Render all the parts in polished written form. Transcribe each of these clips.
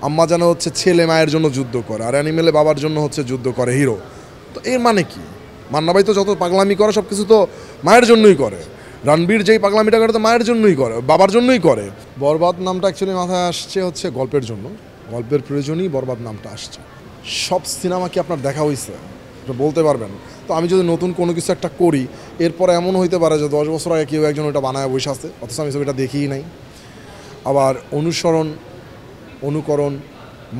আম্মা জানে হচ্ছে ছেলে মায়ের জন্য যুদ্ধ করে, আর অ্যানিমেলে বাবার জন্য হচ্ছে যুদ্ধ করে হিরো। তো এর মানে কি? মান্না ভাই তো যত পাগলামি করে সব কিছু তো মায়ের জন্যই করে। রণবীর যেই পাগলামিটা করে তো মায়ের জন্যই করে, বাবার জন্যই করে। বরবাদ নামটা অ্যাকচুয়ালি মাথায় আসছে হচ্ছে গল্পের জন্য, গল্পের প্রয়োজনই বরবাদ নামটা আসছে। সব সিনেমা কি আপনার দেখা হয়েছে বলতে পারবেন? তো আমি যদি নতুন কোনো কিছু একটা করি, এরপরে এমন হইতে পারে যে 10 বছর আগে কেউ একজন ওটা বানায় বসে আছে, অথচ আমি ছবিটা দেখিই নাই। আবার অনুকরণ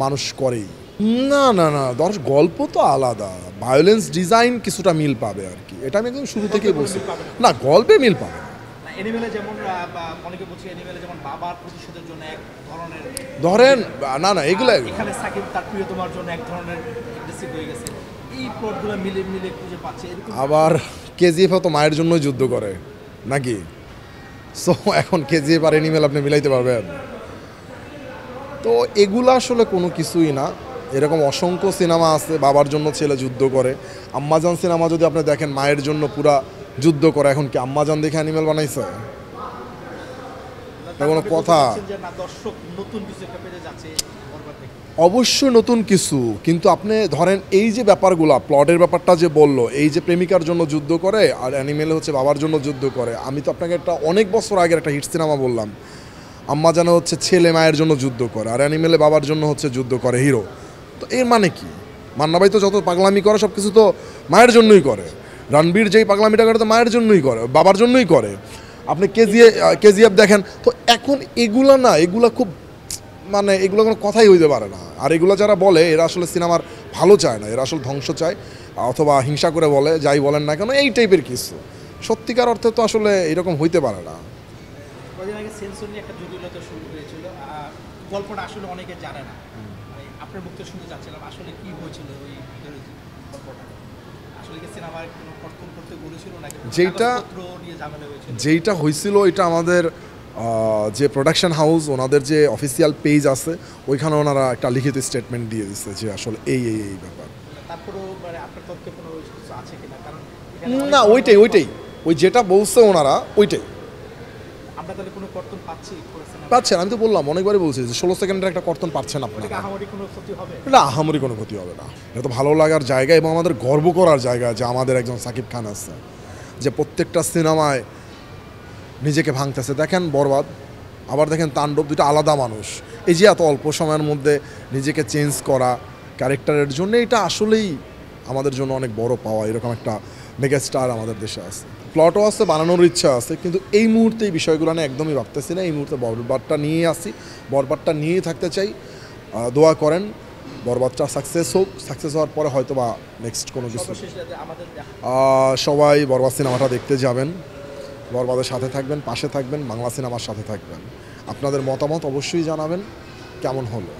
মানুষ করেই। না না না, গল্প তো আলাদা, ভায়োলেন্স ডিজাইন কিছুটা মিল পাবে আর কি, এটা আমি একদম শুরু থেকেই বলছি। না, গল্পে মিল পাবে না। অ্যানিমেলে যেমন অনেকে বলছে অ্যানিমেলে যেমন বাবার প্রতিশোধের জন্য এক ধরনের ধরেন না না এগুলো এখানে সাকিব তার প্রিয়তমার জন্য এক ধরনের অ্যাগ্রেসিভ হয়ে গেছে, এই প্লটগুলো মিলে মিলে খুঁজে পাচ্ছে এরকম। আবার কেজিএফ তো মায়ের জন্যই যুদ্ধ করে নাকি? সো এখন কেজিএফ আর অ্যানিমেল আপনি মিলাইতে পারবেন? তো এগুলো আসলে কোনো কিছুই না। এরকম অসংখ্য সিনেমা আছে বাবার জন্য ছেলে যুদ্ধ করে। আম্মাজান সিনেমা যদি আপনি দেখেন মায়ের জন্য পুরা যুদ্ধ করে। এখন কি আম্মাজান দেখে অ্যানিমেল বানাইছে? কোনো কথা? দর্শক নতুন কিছু একটা পেতে যাচ্ছে অবশ্যই নতুন কিছু, কিন্তু আপনি ধরেন এই যে ব্যাপারগুলো, প্লটের ব্যাপারটা যে বললো, এই যে প্রেমিকার জন্য যুদ্ধ করে আর অ্যানিমেলে হচ্ছে বাবার জন্য যুদ্ধ করে। আমি তো আপনাকে একটা অনেক বছর আগের একটা হিট সিনেমা বললাম, আম্মা জানে হচ্ছে ছেলে মায়ের জন্য যুদ্ধ করে, আর অ্যানিমেলে বাবার জন্য হচ্ছে যুদ্ধ করে হিরো। তো এর মানে কি? মান্না ভাই তো যত পাগলামি করে সব কিছু তো মায়ের জন্যই করে। রণবীর যেই পাগলামিটা করে তো মায়ের জন্যই করে, বাবার জন্যই করে। আপনি কেজিএফ দেখেন তো, এখন এগুলা না, এগুলা খুব মানে এগুলো কোনো কথাই হইতে পারে না। আর এগুলো যারা বলে এরা আসলে সিনেমার ভালো চায় না, এরা আসলে ধ্বংস চায়, অথবা হিংসা করে বলে, যাই বলেন না কেন এই টাইপের কিছু। সত্যিকার অর্থে তো আসলে এরকম হইতে পারে না। কদিন আগে সেন্সর নিয়ে একটা জটিলতা শুরু হয়েছিল, গল্পটা আসলে অনেকে জানে না, আপনার মুখ থেকে শুনতে চাচ্ছিলাম আসলে কি হয়েছিল ওই গল্পটা। আসলে কি সিনেমার কোনো কর্তন করতে বলেছিল নাকি যেইটা হয়েছিল এটা আমাদের যে প্রোডাকশন হাউস, ওনাদের যে অফিসিয়াল পেজ আছে ওইখানে ওনারা একটা লিখিত স্টেটমেন্ট দিয়ে দিচ্ছে যে আসলে এই ব্যাপার। তারপরেও মানে আপনার তথ্যে কোনো কিছু আছে কিনা? কারণ না, ওইটাই ওই যেটা বলছে ওনারা ওইটাই। আমরা তাহলে কোনো কর্তন পাচ্ছেন? আমি তো বললাম, অনেকবারই বলছি যে 16 সেকেন্ডের একটা কর্তন পাচ্ছেন আপনারা। আহামরি কোনো ক্ষতি হবে না, আহামরি কোনো ক্ষতি হবে না। এটা তো ভালো লাগার জায়গা এবং আমাদের গর্ব করার জায়গা যে আমাদের একজন সাকিব খান আছে যে প্রত্যেকটা সিনেমায় নিজেকে ভাঙতেছে। দেখেন বরবাদ, আবার দেখেন তাণ্ডব, দুটো আলাদা মানুষ। এই যে এত অল্প সময়ের মধ্যে নিজেকে চেঞ্জ করা ক্যারেক্টারের জন্য, এটা আসলেই আমাদের জন্য অনেক বড় পাওয়া। এরকম একটা মেগাস্টার আমাদের দেশে আছে, প্লটও আছে, বানানোর ইচ্ছা আছে, কিন্তু এই মুহূর্তে এই বিষয়গুলো নিয়ে একদমই ভাবতেছি না। এই মুহূর্তে বরবাদটা নিয়েই আসি, বরবাদটা নিয়েই থাকতে চাই। দোয়া করেন বরবাদটা সাকসেস হোক, সাকসেস হওয়ার পরে হয়তো বা নেক্সট কোনো কিছু। সবাই বরবাদ সিনেমাটা দেখতে যাবেন, বরবাদের সাথে থাকবেন, পাশে থাকবেন, বাংলা সিনেমার সাথে থাকবেন। আপনাদের মতামত অবশ্যই জানাবেন কেমন হলো।